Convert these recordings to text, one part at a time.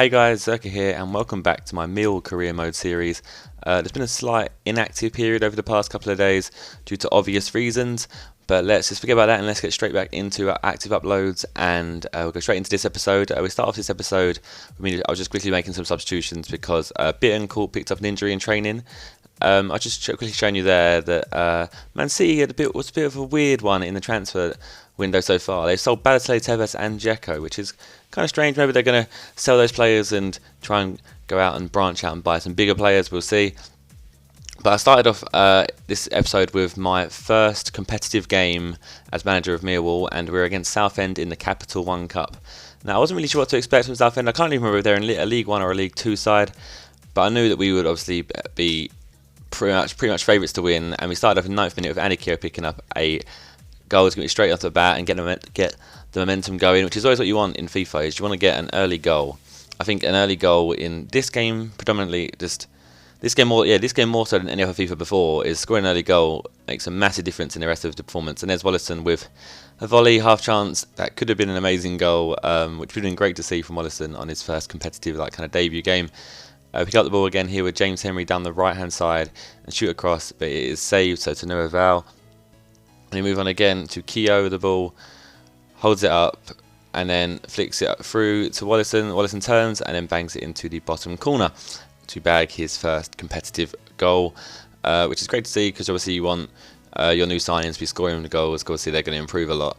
Hey guys, Zerkaa here and welcome back to my Millwall career mode series. There's been a slight inactive period over the past couple of days due to obvious reasons, but let's just forget about that and let's get straight back into our active uploads and we'll go straight into this episode. We start off this episode, I was just quickly making some substitutions because Bittencourt picked up an injury in training. I'll just quickly showing you there that Man City was a bit of a weird one in the transfer window so far. They've sold Balotelli, Tevez and Zerkaa, which is kind of strange. Maybe they're going to sell those players and try and go out and branch out and buy some bigger players. We'll see. But I started off this episode with my first competitive game as manager of Millwall, and we're against Southend in the Capital One Cup. Now, I wasn't really sure what to expect from Southend. I can't even remember if they're in a League One or a League Two side, but I knew that we would obviously be pretty much favourites to win. And we started off in the 9th minute with Anikio picking up a goal to get straight off the bat and get the momentum going, which is always what you want in FIFA. Is you want to get an early goal. I think an early goal in this game, predominantly this game more so than any other FIFA before, is scoring an early goal makes a massive difference in the rest of the performance. And there's Wallison with a volley, half chance. That could have been an amazing goal, which would have been great to see from Wallison on his first competitive kind of debut game. Pick up the ball again here with James Henry down the right hand side and shoot across, but it is saved, so to no avail. And we move on again to Keogh, the ball, holds it up and then flicks it through to Wallison. Wallison turns and then bangs it into the bottom corner to bag his first competitive goal, which is great to see because obviously you want your new signings to be scoring the goals. Obviously they're going to improve a lot.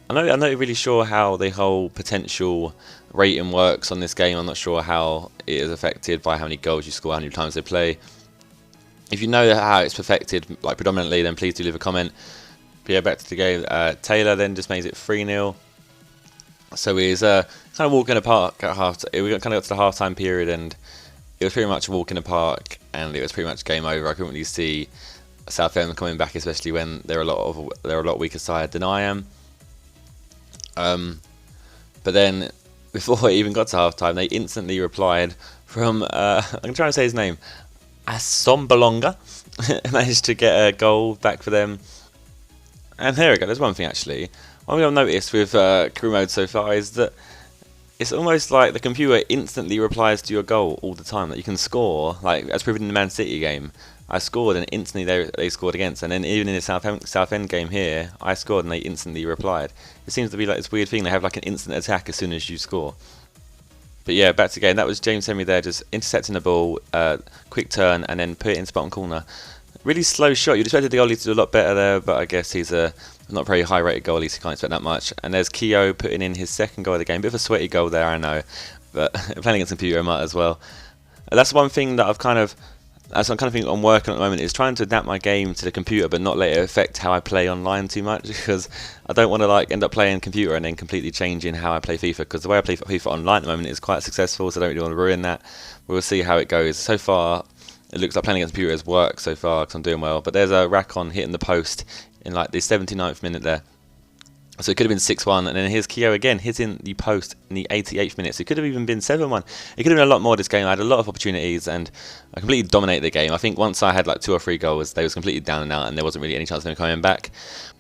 I'm not really sure how the whole potential rating works on this game. I'm not sure how it is affected by how many goals you score, how many times they play. If you know how it's perfected, like predominantly, then please do leave a comment. But yeah, back to the game. Taylor then just makes it 3-0. So he's kind of walking the park at half. We kind of got to the half-time period, and it was pretty much a walk in the park, and it was pretty much game over. I couldn't really see Southend coming back, especially when they're a lot weaker side than I am. But then before it even got to half-time, they instantly replied from I'm trying to say his name, Assombalonga. Managed to get a goal back for them. And there we go, there's one thing actually. One thing I've noticed with career mode so far is that it's almost like the computer instantly replies to your goal all the time. That you can score, like as proven in the Man City game. I scored and instantly they scored against. And then even in the Southend game here, I scored and they instantly replied. It seems to be like this weird thing. They have like an instant attack as soon as you score. But yeah, back to the game. That was James Henry there, just intercepting the ball, quick turn and then put it into bottom corner. Really slow shot. You'd expected the goalie to do a lot better there, but I guess he's a not very high rated goalie, so you can't expect that much. And there's Keogh putting in his second goal of the game. Bit of a sweaty goal there, I know, but playing against computer, I might as well. That's one thing that that's one kind of thing I'm working on at the moment, is trying to adapt my game to the computer, but not let it affect how I play online too much, because I don't want to end up playing computer and then completely changing how I play FIFA. Because the way I play FIFA online at the moment is quite successful, so I don't really want to ruin that. We'll see how it goes. So far, it looks like playing against computer has worked so far because I'm doing well. But there's a Rakon hitting the post in like the 79th minute there. So it could have been 6-1. And then here's Keogh again hitting the post in the 88th minute. So it could have even been 7-1. It could have been a lot more this game. I had a lot of opportunities and I completely dominated the game. I think once I had like 2 or 3 goals, they was completely down and out and there wasn't really any chance of them coming back.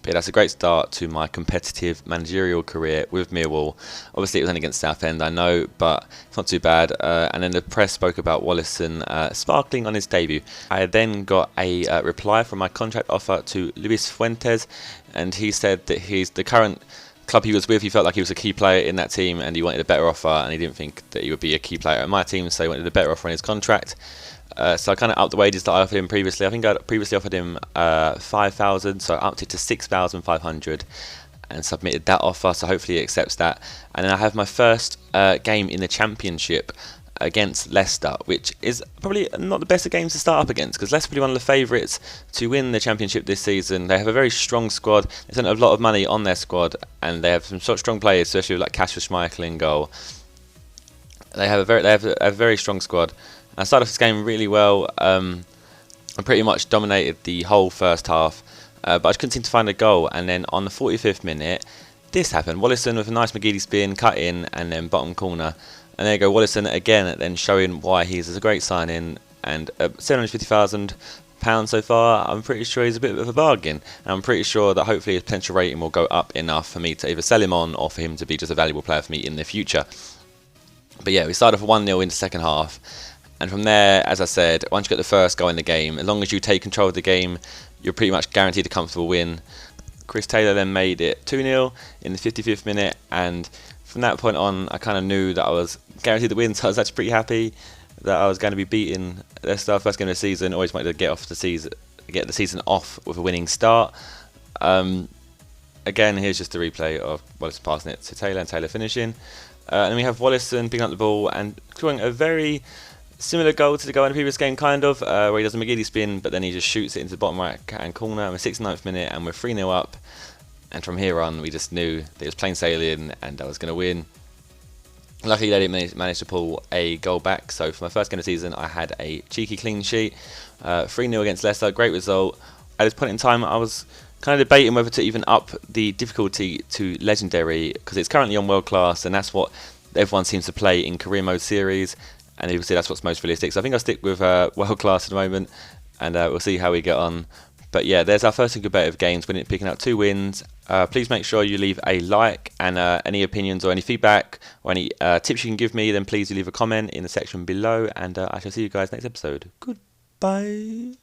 But yeah, that's a great start to my competitive managerial career with Millwall. Obviously it was only against Southend, I know, but it's not too bad. And then the press spoke about Wallison sparkling on his debut. I then got a reply from my contract offer to Luis Fuentes, and he said that the current club he was with, he felt like he was a key player in that team and he wanted a better offer, and he didn't think that he would be a key player at my team, so he wanted a better offer on his contract. So I kind of upped the wages that I offered him previously. I think I previously offered him 5,000, so I upped it to 6,500 and submitted that offer, so hopefully he accepts that. And then I have my first game in the Championship against Leicester, which is probably not the best of games to start up against, because Leicester are probably one of the favourites to win the Championship this season. They have a very strong squad. They spent a lot of money on their squad, and they have some sort of strong players, especially with like Kasper Schmeichel in goal. They have a very strong squad. I started off this game really well. I pretty much dominated the whole first half, but I just couldn't seem to find a goal. And then on the 45th minute, this happened. Wallison with a nice McGeady spin, cut in, and then bottom corner. And there you go, Wallison again, then showing why he's a great signing. And £750,000 so far, I'm pretty sure he's a bit of a bargain. And I'm pretty sure that hopefully his potential rating will go up enough for me to either sell him on or for him to be just a valuable player for me in the future. But yeah, we started off 1-0 in the second half. And from there, as I said, once you get the first goal in the game, as long as you take control of the game, you're pretty much guaranteed a comfortable win. Chris Taylor then made it 2-0 in the 55th minute, and from that point on, I kind of knew that I was guaranteed the win, so I was actually pretty happy that I was going to be beating Leicester first game of the season. Always wanted to get the season off with a winning start. Again, here's just a replay of Wallace passing it to Taylor and Taylor finishing. And then we have Wallison picking up the ball and scoring a very similar goal to the goal in the previous game, kind of, where he does a McGeady spin, but then he just shoots it into the bottom right-hand corner in the 69th minute, and we're 3-0 up. And from here on, we just knew that it was plain sailing and I was going to win. Luckily, they didn't manage to pull a goal back, so for my first game of the season, I had a cheeky clean sheet. 3-0 against Leicester, great result. At this point in time, I was kind of debating whether to even up the difficulty to Legendary, because it's currently on World Class, and that's what everyone seems to play in Career Mode series, and you can see that's what's most realistic. So I think I'll stick with World Class at the moment, and we'll see how we get on. But yeah, there's our first competitive games, picking up 2 wins. Please make sure you leave a like, and any opinions or any feedback or any tips you can give me, then please leave a comment in the section below, and I shall see you guys next episode. Goodbye.